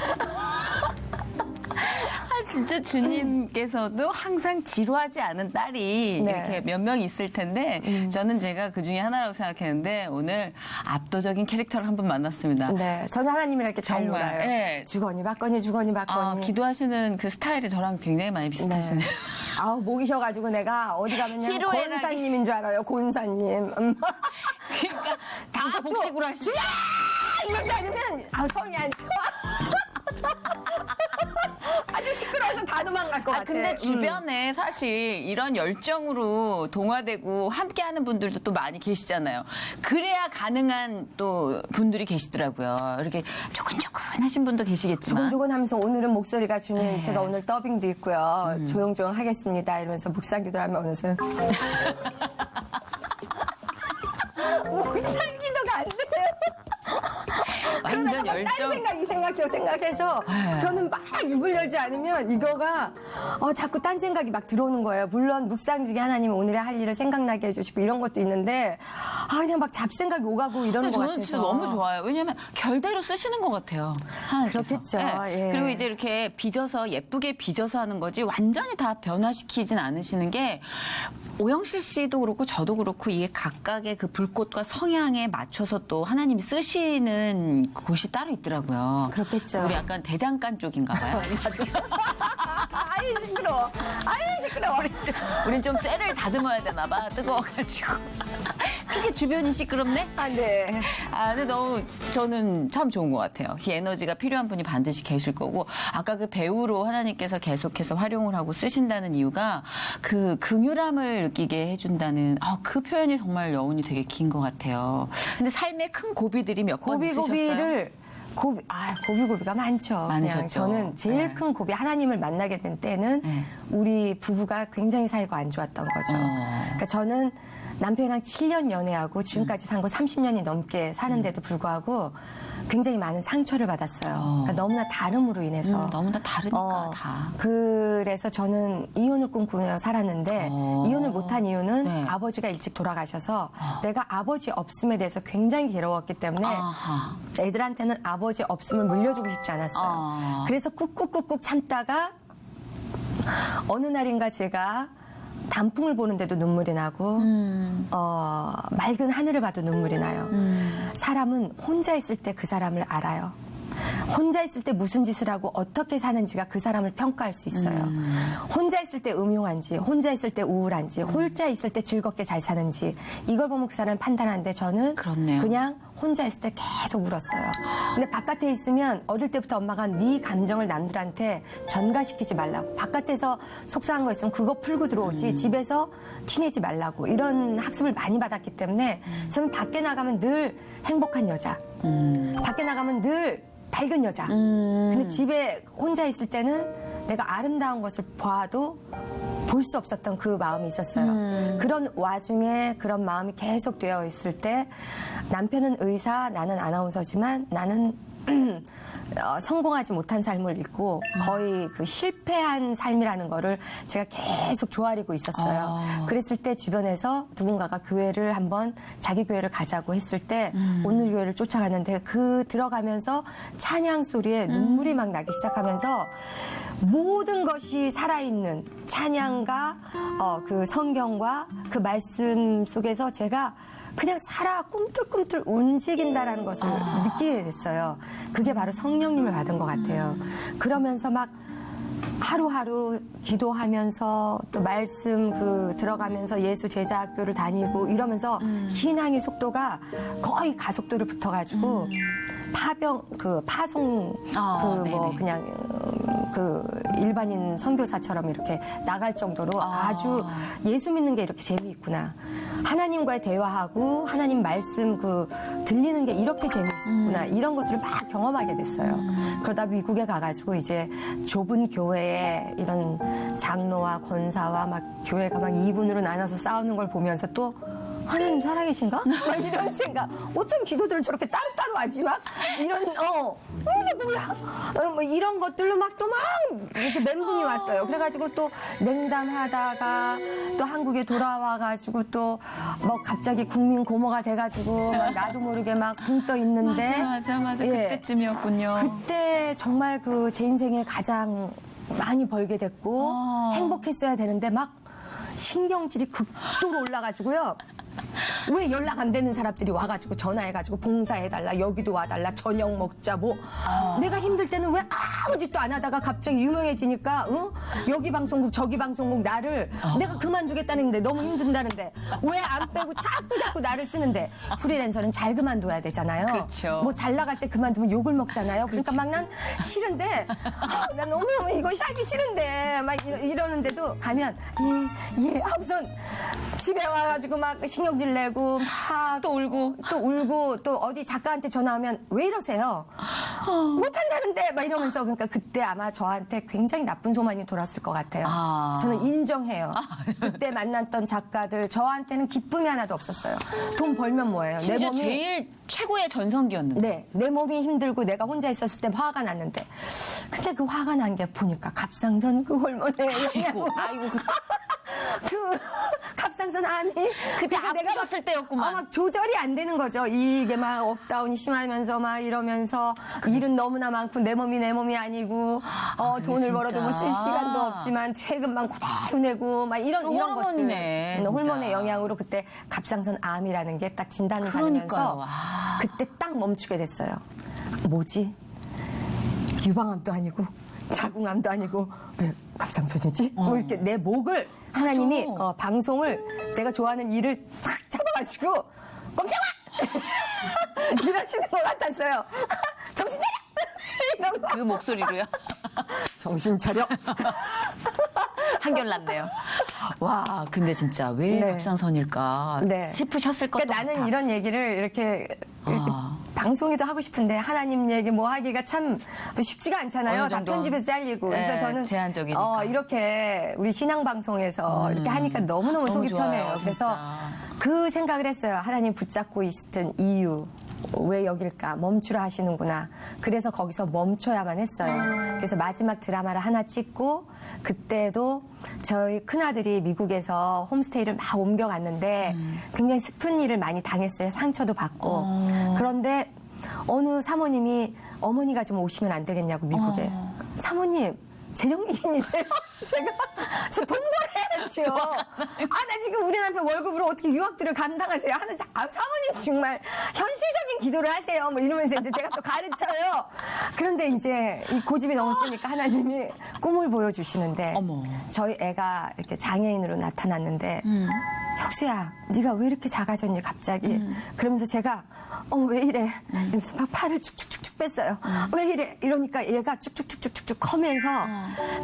진짜 주님께서도 항상 지루하지 않은 딸이 네. 이렇게 몇 명 있을 텐데 저는 제가 그 중에 하나라고 생각했는데 오늘 압도적인 캐릭터를 한 분 만났습니다. 네, 저는 하나님이랑 이렇게 잘 정말, 놀아요. 예. 주거니 받거니. 기도하시는 그 스타일이 저랑 굉장히 많이 비슷하시네요. 목이 쉬어가지고 내가 어디 가면요 희로애락이. 권사님인 줄 알아요. 권사님. 그러니까 다 복식으로 하시죠. 이러지 않으면 성이 안 좋아. 아주 시끄러워서 다 도망갈 것 같아. 근데 주변에 사실 이런 열정으로 동화되고 함께하는 분들도 또 많이 계시잖아요. 그래야 가능한 또 분들이 계시더라고요. 이렇게 조근조근하신 분도 계시겠지만. 조곤조곤하면서 오늘은 목소리가 주님 제가 오늘 더빙도 있고요. 조용조용 하겠습니다. 이러면서 묵상기도를 하면 어느새 묵상기도가 안 돼. 딴 생각, 이 생각, 저 생각해서 네. 저는 막 입을 열지 않으면 이거가 자꾸 딴 생각이 막 들어오는 거예요. 물론 묵상 중에 하나님은 오늘의 할 일을 생각나게 해주시고 이런 것도 있는데 그냥 막 잡생각이 오가고 이러는 근데 것 저는 같아서. 진짜 너무 좋아요. 왜냐면 결대로 쓰시는 것 같아요. 하나님께서. 그렇겠죠. 예. 그리고 이제 이렇게 빚어서 예쁘게 빚어서 하는 거지 완전히 다 변화시키진 않으시는 게 오영실 씨도 그렇고 저도 그렇고 이게 각각의 그 불꽃과 성향에 맞춰서 또 하나님이 쓰시는 곳이 따로 있더라고요. 그렇겠죠. 우리 약간 대장간 쪽인가 봐요. 아이 시끄러워. 아이 시끄러워. 우린 좀 쇠를 다듬어야 되나 봐. 뜨거워가지고. 그게 주변이 시끄럽네? 네. 근데 너무 저는 참 좋은 것 같아요. 이 에너지가 필요한 분이 반드시 계실 거고 아까 그 배우로 하나님께서 계속해서 활용을 하고 쓰신다는 이유가 그 긍휼함을 느끼게 해준다는 그 표현이 정말 여운이 되게 긴 것 같아요. 근데 삶의 큰 고비들이 몇 번 있으셨어요? 고비고비를 고비고비가 많죠. 그냥 많으셨죠. 저는 제일 네. 큰 고비 하나님을 만나게 된 때는 네. 우리 부부가 굉장히 사이가 안 좋았던 거죠. 그러니까 저는 남편이랑 7년 연애하고 지금까지 산 거 30년이 넘게 사는데도 불구하고 굉장히 많은 상처를 받았어요. 그러니까 너무나 다름으로 인해서. 너무나 다르니까 다. 그래서 저는 이혼을 꿈꾸며 살았는데 이혼을 못한 이유는 네. 아버지가 일찍 돌아가셔서 내가 아버지 없음에 대해서 굉장히 괴로웠기 때문에 아하. 애들한테는 아버지 없음을 물려주고 싶지 않았어요. 그래서 꾹꾹꾹꾹 참다가 어느 날인가 제가 단풍을 보는데도 눈물이 나고 맑은 하늘을 봐도 눈물이 나요. 사람은 혼자 있을 때 그 사람을 알아요. 혼자 있을 때 무슨 짓을 하고 어떻게 사는지가 그 사람을 평가할 수 있어요. 혼자 있을 때 음흉한지, 혼자 있을 때 우울한지, 혼자 있을 때 즐겁게 잘 사는지 이걸 보면 그 사람을 판단하는데 저는 그렇네요. 그냥 혼자 있을 때 계속 울었어요. 근데 바깥에 있으면 어릴 때부터 엄마가 네 감정을 남들한테 전가시키지 말라고. 바깥에서 속상한 거 있으면 그거 풀고 들어오지 집에서 티내지 말라고. 이런 학습을 많이 받았기 때문에 저는 밖에 나가면 늘 행복한 여자. 밖에 나가면 늘 밝은 여자. 근데 집에 혼자 있을 때는 내가 아름다운 것을 봐도 볼 수 없었던 그 마음이 있었어요. 그런 와중에 그런 마음이 계속 되어 있을 때 남편은 의사, 나는 아나운서지만 나는 성공하지 못한 삶을 잊고 거의 그 실패한 삶이라는 거를 제가 계속 조아리고 있었어요. 그랬을 때 주변에서 누군가가 교회를 한번 자기 교회를 가자고 했을 때 오늘 교회를 쫓아갔는데 그 들어가면서 찬양 소리에 눈물이 막 나기 시작하면서 모든 것이 살아있는 찬양과 그 성경과 그 말씀 속에서 제가 그냥 살아 꿈틀꿈틀 움직인다라는 것을 느끼게 됐어요. 그게 바로 성령님을 받은 것 같아요. 그러면서 막 하루하루 기도하면서 또 말씀 들어가면서 예수 제자학교를 다니고 이러면서 신앙의 속도가 거의 가속도를 붙어가지고 파송 네네. 그냥 일반인 선교사처럼 이렇게 나갈 정도로 아주 예수 믿는 게 이렇게 재미있구나. 하나님과의 대화하고 하나님 말씀 들리는 게 이렇게 재미있구나. 이런 것들을 막 경험하게 됐어요. 그러다 미국에 가가지고 이제 좁은 교회에 이런 장로와 권사와 막 교회가 막 2분으로 나눠서 싸우는 걸 보면서 또 하나님 살아계신가? 막 이런 생각. 어쩜 기도들을 저렇게 따로따로 하지? 막 이런 이게 뭐야? 뭐 이런 것들로 막 또 막 이렇게 멘붕이 왔어요. 그래가지고 또 냉담하다가 또 한국에 돌아와가지고 또 뭐 갑자기 국민 고모가 돼가지고 막 나도 모르게 막 붕 떠 있는데 맞아. 예. 그때쯤이었군요. 그때 정말 제 인생에 가장 많이 벌게 됐고 행복했어야 되는데 막 신경질이 극도로 올라가지고요. 왜 연락 안 되는 사람들이 와가지고 전화해가지고 봉사해달라, 여기도 와달라, 저녁 먹자, 내가 힘들 때는 왜 아무 짓도 안 하다가 갑자기 유명해지니까, 여기 방송국, 저기 방송국 나를 내가 그만두겠다는데 너무 힘든다는데 왜 안 빼고 자꾸 나를 쓰는데 프리랜서는 잘 그만둬야 되잖아요. 그렇죠. 뭐 잘 나갈 때 그만두면 욕을 먹잖아요. 그러니까 막 난 싫은데, 난 너무 이거 하기 싫은데, 막 이러는데도 가면, 예, 하고선 집에 와가지고 막 신경질 내고 내고 막 또 울고. 또 어디 작가한테 전화하면 왜 이러세요? 못한다는데 막 이러면서 그러니까 그때 아마 저한테 굉장히 나쁜 소문이 돌았을 것 같아요. 저는 인정해요. 그때 만났던 작가들 저한테는 기쁨이 하나도 없었어요. 돈 벌면 뭐예요? 내 심지어 몸이 제일 최고의 전성기였는데. 네, 내 몸이 힘들고 내가 혼자 있었을 때 화가 났는데 근데 그 화가 난 게 보니까 갑상선 그 호르몬에 아이고. 그 갑상선 암이 그때 내가 막 아프셨을 때였구만. 막 조절이 안 되는 거죠. 이게 막 업다운이 심하면서 막 이러면서 일은 너무나 많고 내 몸이 아니고 돈을 진짜. 벌어도 뭐 쓸 시간도 없지만 세금만 그대로 내고 막 이런 호르몬이네, 것들. 진짜. 호르몬의 영향으로 그때 갑상선 암이라는 게 딱 진단을 그러니까요. 받으면서 와. 그때 딱 멈추게 됐어요. 뭐지? 유방암도 아니고 자궁암도 아니고 왜 갑상선이지? 뭐 이렇게 내 목을 하나님이 방송을 제가 좋아하는 일을 탁 잡아가지고 꼼짝마! 이러시는 것 같았어요. 정신 차려! 이런 거. 그 목소리로요? 정신 차려. 한결났네요. 와, 근데 진짜 왜 네. 갑상선일까 네. 싶으셨을 것도 그러니까 나는 같아. 이런 얘기를 이렇게 아. 방송에도 하고 싶은데 하나님 얘기 뭐 하기가 참 쉽지가 않잖아요. 어느 다 정도. 편집에서 잘리고. 네, 그래서 저는 제한적이니까. 이렇게 우리 신앙 방송에서 이렇게 하니까 너무너무 속이 좋아요, 편해요. 그래서 진짜. 그 생각을 했어요. 하나님 붙잡고 있었던 이유. 왜 여길까? 멈추라 하시는구나. 그래서 거기서 멈춰야만 했어요. 그래서 마지막 드라마를 하나 찍고 그때도 저희 큰아들이 미국에서 홈스테이를 막 옮겨갔는데 굉장히 슬픈 일을 많이 당했어요. 상처도 받고. 그런데 어느 사모님이 어머니가 좀 오시면 안 되겠냐고 미국에. 사모님 재정신이세요? 제가 저 돈 벌어야죠. 나 지금 우리 남편 월급으로 어떻게 유학들을 감당하세요? 하는 사모님 정말 현실적인 기도를 하세요. 뭐 이러면서 이제 제가 또 가르쳐요. 그런데 이제 이 고집이 너무 세니까 하나님이 꿈을 보여주시는데 어머. 저희 애가 이렇게 장애인으로 나타났는데 혁수야, 네가 왜 이렇게 작아졌니 갑자기? 그러면서 제가 왜 이래? 이러면서 막 팔을 축축축축 뺐어요. 왜 이래? 이러니까 얘가 쭉쭉쭉쭉쭉 커면서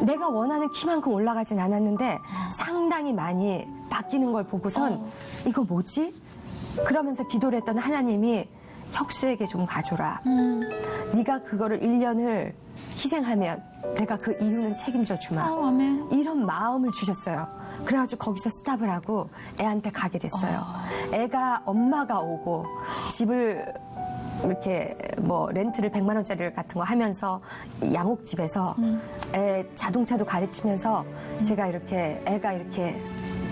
내가 원하는 키만큼 올라가진 않았는데 상당히 많이 바뀌는 걸 보고선 이거 뭐지? 그러면서 기도를 했던 하나님이 혁수에게 좀 가줘라. 네가 그거를 1년을 희생하면 내가 그 이유는 책임져 주마. 이런 마음을 주셨어요. 그래가지고 거기서 스탑을 하고 애한테 가게 됐어요. 애가 엄마가 오고 집을 이렇게 뭐 렌트를 100만 원짜리 같은 거 하면서 양옥집에서 애 자동차도 가르치면서 제가 이렇게 애가 이렇게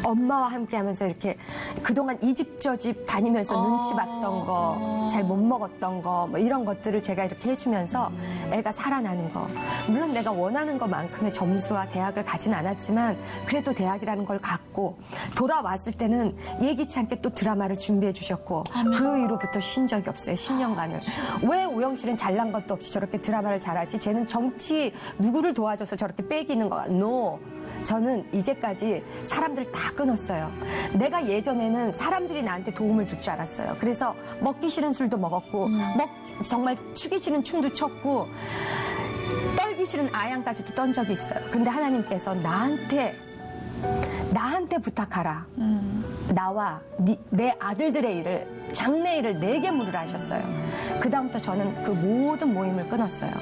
엄마와 함께 하면서 이렇게 그동안 이 집 저 집 다니면서 눈치 봤던 거, 잘 못 먹었던 거, 뭐 이런 것들을 제가 이렇게 해주면서 애가 살아나는 거. 물론 내가 원하는 것만큼의 점수와 대학을 가진 않았지만 그래도 대학이라는 걸 갖고 돌아왔을 때는 예기치 않게 또 드라마를 준비해 주셨고 그 이후로부터 쉰 적이 없어요. 10년간을. 왜 오영실은 잘난 것도 없이 저렇게 드라마를 잘하지? 쟤는 정치 누구를 도와줘서 저렇게 빼기는 거야? No. 저는 이제까지 사람들 다 끊었어요. 내가 예전에는 사람들이 나한테 도움을 줄 줄 알았어요. 그래서 먹기 싫은 술도 먹었고, 정말 추기 싫은 춤도 췄고, 떨기 싫은 아양까지도 떤 적이 있어요. 근데 하나님께서 나한테 부탁하라. 나와 내 아들들의 일을, 장래 일을 4개 물으라 하셨어요. 그다음부터 저는 그 모든 모임을 끊었어요.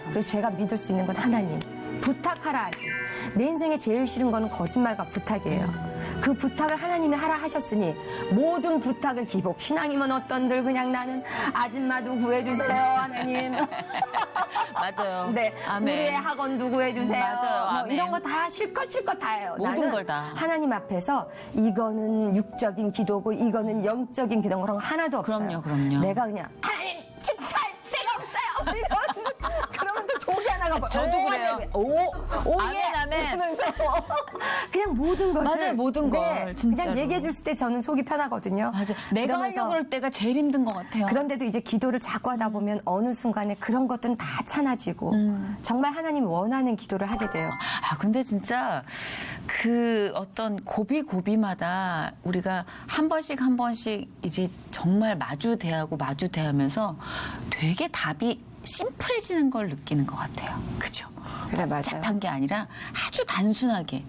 그리고 제가 믿을 수 있는 건 하나님. 부탁하라 하시. 내 인생에 제일 싫은 거는 거짓말과 부탁이에요. 그 부탁을 하나님이 하라 하셨으니 모든 부탁을 기복. 신앙이면 어떤들 그냥 나는 아줌마도 구해주세요 하나님. 맞아요. 네, 아멘. 우리의 학원도 구해주세요. 맞아요. 뭐 아멘. 이런 거 다 실컷 다 해요. 모든 나는 걸 다. 하나님 앞에서 이거는 육적인 기도고 이거는 영적인 기도 그런 거 하나도 없어요. 그럼요. 내가 그냥 하나님 주차할 데가 없어요. 그러면 또 조기 하나가 뭐, 저도 그래요. 아멘, 아멘. 이러면서 그냥 모든 것을 맞아요, 모든 걸, 진짜로. 그냥 얘기해 줄 때 저는 속이 편하거든요. 맞아. 내가 그러면서 하려고 그럴 때가 제일 힘든 것 같아요. 그런데도 이제 기도를 자꾸 하다 보면 어느 순간에 그런 것들은 다 차나지고 정말 하나님 원하는 기도를 하게 돼요. 근데 진짜 그 어떤 고비마다 우리가 한 번씩 이제 정말 마주대하면서 되게 답이 심플해지는 걸 느끼는 것 같아요. 그죠? 그래, 맞아요. 복잡한 게 아니라 아주 단순하게.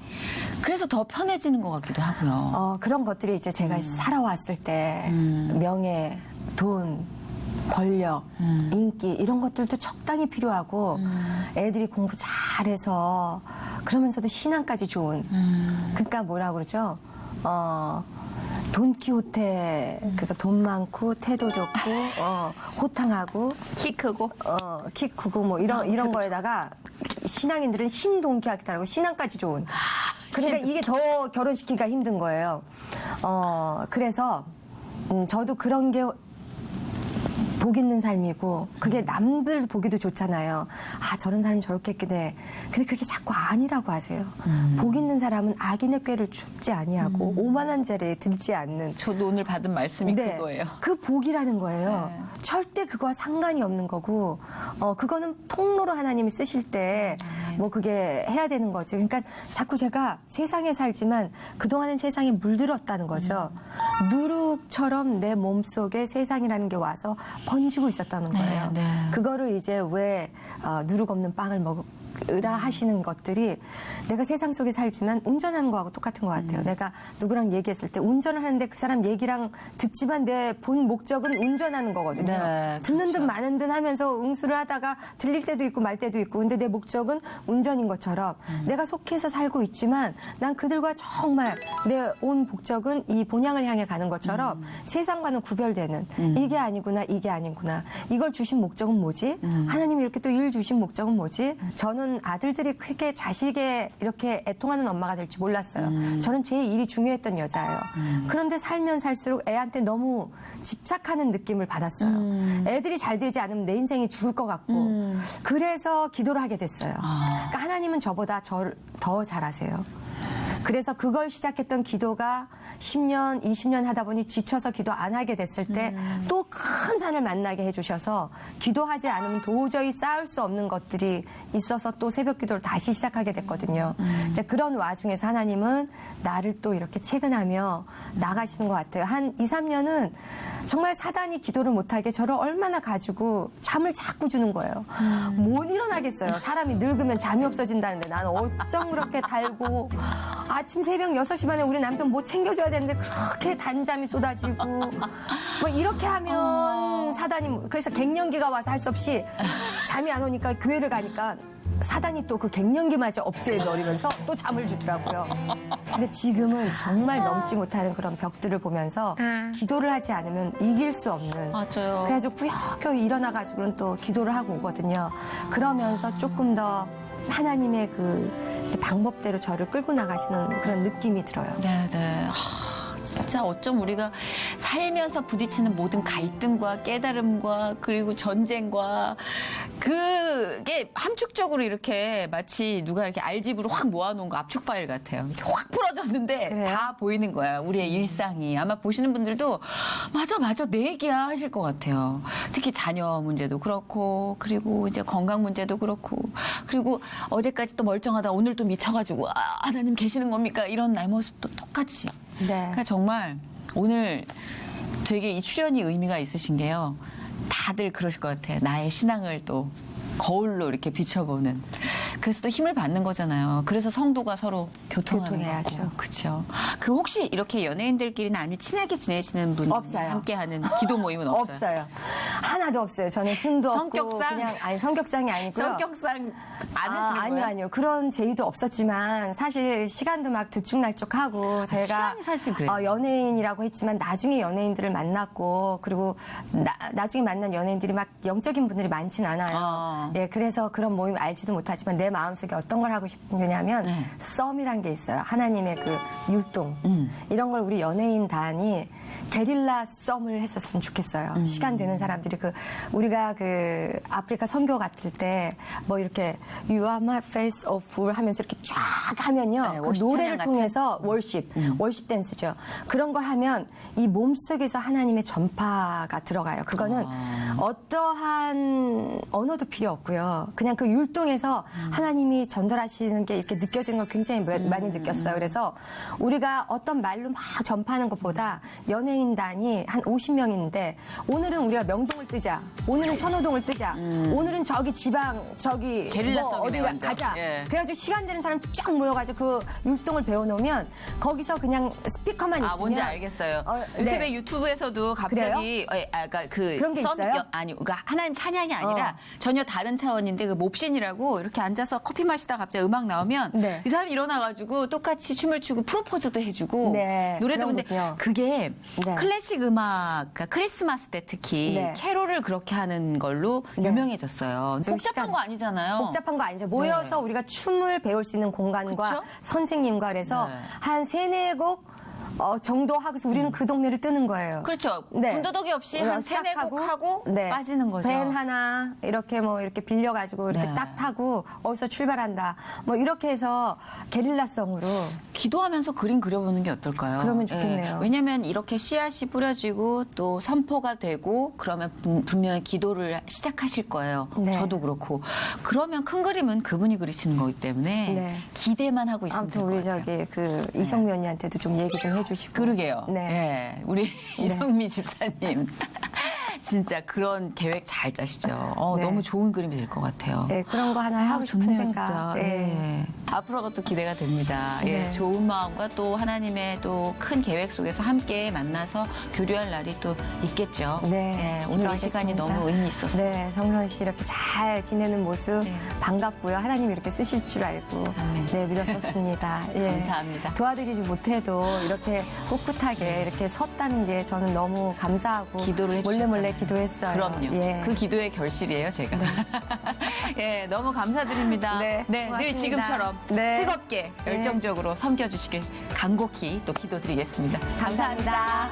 그래서 더 편해지는 것 같기도 하고요. 그런 것들이 이제 제가 살아왔을 때 명예, 돈, 권력, 인기 이런 것들도 적당히 필요하고 애들이 공부 잘해서 그러면서도 신앙까지 좋은 그러니까 뭐라 그러죠? 돈키호테 그러니까 돈 많고 태도 좋고 호탕하고 키 크고. 키 크고 뭐 이런 거에다가 신앙인들은 신돈키호테라고 신앙까지 좋은 그러니까 이게 더 결혼시키기가 힘든 거예요. 그래서 저도 그런 게 복 있는 삶이고 그게 남들 보기도 좋잖아요. 아 저런 사람이 저렇게 했겠네. 근데 그게 자꾸 아니라고 하세요. 복 있는 사람은 악인의 꾀를 쫓지 아니하고 오만한 죄에 들지 않는 저도 오늘 받은 말씀이 네, 그거예요. 그 복이라는 거예요. 네. 절대 그거와 상관이 없는 거고 그거는 통로로 하나님이 쓰실 때 뭐 그게 해야 되는 거지. 그러니까 자꾸 제가 세상에 살지만 그동안은 세상에 물들었다는 거죠. 누룩처럼 내 몸속에 세상이라는 게 와서 번지고 있었다는 거예요. 네. 그거를 이제 왜 누룩 없는 빵을 먹으라 하시는 것들이 내가 세상 속에 살지만 운전하는 거하고 똑같은 것 같아요. 내가 누구랑 얘기했을 때 운전을 하는데 그 사람 얘기랑 듣지만 내 본 목적은 운전하는 거거든요. 네, 듣는 듯 그렇죠. 마는 듯 하면서 응수를 하다가 들릴 때도 있고 말 때도 있고 근데 내 목적은 운전인 것처럼 내가 속해서 살고 있지만 난 그들과 정말 내 온 목적은 이 본향을 향해 가는 것처럼 세상과는 구별되는 이게 아니구나 이게 아니구나 이걸 주신 목적은 뭐지? 하나님이 이렇게 또 일 주신 목적은 뭐지? 저는 아들들이 그렇게 자식에 이렇게 애통하는 엄마가 될지 몰랐어요. 저는 제 일이 중요했던 여자예요. 그런데 살면 살수록 애한테 너무 집착하는 느낌을 받았어요. 애들이 잘 되지 않으면 내 인생이 죽을 것 같고 그래서 기도를 하게 됐어요. 그러니까 하나님은 저보다 저를 더 잘 아세요. 그래서 그걸 시작했던 기도가 10년, 20년 하다 보니 지쳐서 기도 안 하게 됐을 때 또 큰 산을 만나게 해주셔서 기도하지 않으면 도저히 쌓을 수 없는 것들이 있어서 또 새벽 기도를 다시 시작하게 됐거든요. 이제 그런 와중에서 하나님은 나를 또 이렇게 채근하며 나가시는 것 같아요. 한 2, 3년은 정말 사단이 기도를 못하게 저를 얼마나 가지고 잠을 자꾸 주는 거예요. 못 일어나겠어요. 사람이 늙으면 잠이 없어진다는데 나는 어쩜 그렇게 달고 아침 새벽 6시 반에 우리 남편 뭐 챙겨줘야 되는데 그렇게 단잠이 쏟아지고 뭐 이렇게 하면 사단이 그래서 갱년기가 와서 할 수 없이 잠이 안 오니까 교회를 가니까 사단이 또 그 갱년기마저 없애버리면서 또 잠을 주더라고요. 근데 지금은 정말 넘지 못하는 그런 벽들을 보면서 기도를 하지 않으면 이길 수 없는 맞아요. 그래가지고 꾸역꾸역 일어나가지고는 또 기도를 하고 오거든요. 그러면서 조금 더 하나님의 그 방법대로 저를 끌고 나가시는 그런 느낌이 들어요. 네네. 진짜 어쩜 우리가 살면서 부딪히는 모든 갈등과 깨달음과 그리고 전쟁과 그게 함축적으로 이렇게 마치 누가 이렇게 알집으로 확 모아놓은 거 압축 파일 같아요. 이렇게 확 풀어졌는데 그래요? 다 보이는 거야. 우리의 일상이. 아마 보시는 분들도 맞아 내 얘기야 하실 것 같아요. 특히 자녀 문제도 그렇고 그리고 이제 건강 문제도 그렇고 그리고 어제까지 또 멀쩡하다 오늘 또 미쳐가지고 하나님 계시는 겁니까? 이런 나의 모습도 똑같이. 네. 그러니까 정말 오늘 되게 이 출연이 의미가 있으신 게요. 다들 그러실 것 같아요. 나의 신앙을 또 거울로 이렇게 비춰보는. 그래서 또 힘을 받는 거잖아요. 그래서 성도가 서로 교통하는 교통해야죠. 거고. 그렇죠. 그 혹시 이렇게 연예인들끼리는 아니면 친하게 지내시는 분이 없어요. 함께하는 기도 모임은 없어요? 없어요. 하나도 없어요. 저는 숨도 없고 성격상? 그냥 아니 성격상이 아니고요. 성격상 안 하시는 거예요? 아니요. 그런 제의도 없었지만 사실 시간도 막 들쭉날쭉하고 제가 시간이 사실 그래요. 연예인이라고 했지만 나중에 연예인들을 만났고 그리고 나중에 만난 연예인들이 막 영적인 분들이 많진 않아요. 예, 그래서 그런 모임 알지도 못하지만 내 마음속에 어떤 걸 하고 싶으냐면 네. 썸이란 게 있어요. 하나님의 그 율동 이런 걸 우리 연예인 단이 게릴라 썸을 했었으면 좋겠어요. 시간 되는 사람들이 우리가 그 아프리카 선교 갔을 때 뭐 이렇게 You are my face of fool 하면서 이렇게 쫙 하면요. 네, 그 워십 노래를 찬양 같은? 통해서 월십 댄스죠. 그런 걸 하면 이 몸속에서 하나님의 전파가 들어가요. 그거는 어떠한 언어도 필요 없고요. 그냥 그 율동에서 하나님이 전달하시는 게 이렇게 느껴지는 걸 굉장히 많이 느꼈어요. 그래서 우리가 어떤 말로 막 전파하는 것보다 연예인단이 한 50명인데 오늘은 우리가 명동을 뜨자. 오늘은 천호동을 뜨자. 오늘은 저기 지방 저기 게릴라성이네, 어디 완전. 가자. 예. 그래가지고 시간 되는 사람 쫙 모여가지고 그 율동을 배워놓으면 거기서 그냥 스피커만 있으면 뭔지 알겠어요. 요즘에 네. 유튜브에서도 갑자기 그러니까 그 그런 게 있어요? 아니, 그러니까 하나님 찬양이 아니라 전혀 다른 차원인데 그 몹신이라고 이렇게 앉아서 커피 마시다 갑자기 음악 나오면 네. 이 사람이 일어나가지고 똑같이 춤을 추고 프로포즈도 해주고 네, 노래도 근데 그런군요. 그게 네. 클래식 음악, 그러니까 크리스마스 때 특히 네. 캐롤을 그렇게 하는 걸로 네. 유명해졌어요. 좀 복잡한 시간- 거 아니잖아요. 복잡한 거 아니죠. 모여서 네. 우리가 춤을 배울 수 있는 공간과 그쵸? 선생님과 그래서 네. 한 3-4곡 정도 하고서 우리는 그 동네를 뜨는 거예요. 그렇죠. 네. 군더더기 없이 한 딱 3-4곡 하고 네. 빠지는 거죠. 밴 하나 이렇게 이렇게 빌려가지고 이렇게 네. 딱 타고 어디서 출발한다. 이렇게 해서 게릴라성으로 기도하면서 그림 그려보는 게 어떨까요? 그러면 좋겠네요. 예, 왜냐면 이렇게 씨앗이 뿌려지고 또 선포가 되고 그러면 분명히 기도를 시작하실 거예요. 네. 저도 그렇고. 그러면 큰 그림은 그분이 그리시는 거기 때문에 네. 기대만 하고 있으면 아무튼 될 것 우리 같아요. 저기 이성미 언니한테도 좀 얘기 좀 해주시고. 그러게요. 네. 예, 우리 이성미 집사님. 진짜 그런 계획 잘 짜시죠. 네. 너무 좋은 그림이 될 것 같아요. 네, 그런 거 하나 하고 싶은 좋네요, 생각. 진짜. 네. 예. 앞으로가 또 기대가 됩니다. 예, 네. 좋은 마음과 또 하나님의 또 큰 계획 속에서 함께 만나서 교류할 날이 또 있겠죠. 네, 예, 오늘 이 기도하겠습니다. 시간이 너무 의미 있었어요. 네, 정선 씨 이렇게 잘 지내는 모습 네. 반갑고요. 하나님이 이렇게 쓰실 줄 알고 아멘. 네, 믿었었습니다. 예. 감사합니다. 도와드리지 못해도 이렇게 꿋꿋하게 이렇게 섰다는 게 저는 너무 감사하고 기도를 해주셨잖아요. 몰래 기도했어요. 그럼요. 예. 그 기도의 결실이에요, 제가. 예, 너무 감사드립니다. 네, 늘 고맙습니다. 지금처럼 네. 뜨겁게 열정적으로 섬겨주시길 간곡히 또 기도드리겠습니다. 감사합니다.